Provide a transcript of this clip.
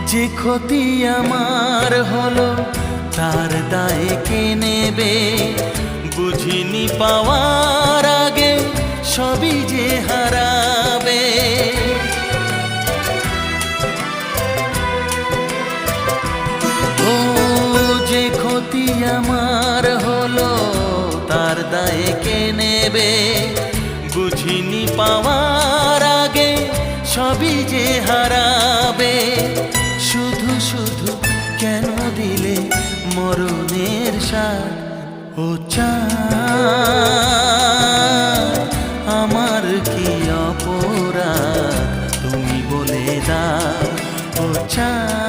যে ক্ষতি আমার হলো তার দায়ে কে নেবে? বুঝিনি পাওয়ার আগে সবই যে হারাবে। ও যে ক্ষতি আমার হলো তার দায়ে কে নেবে? বুঝিনি পাওয়ার আগে সবই যে হারাবে। শুধু শুধু কেন দিলে মরণের স্বাদ? ও চাঁদ আমার কি অপরাধ তুমি বলে দাও। ও চাঁদ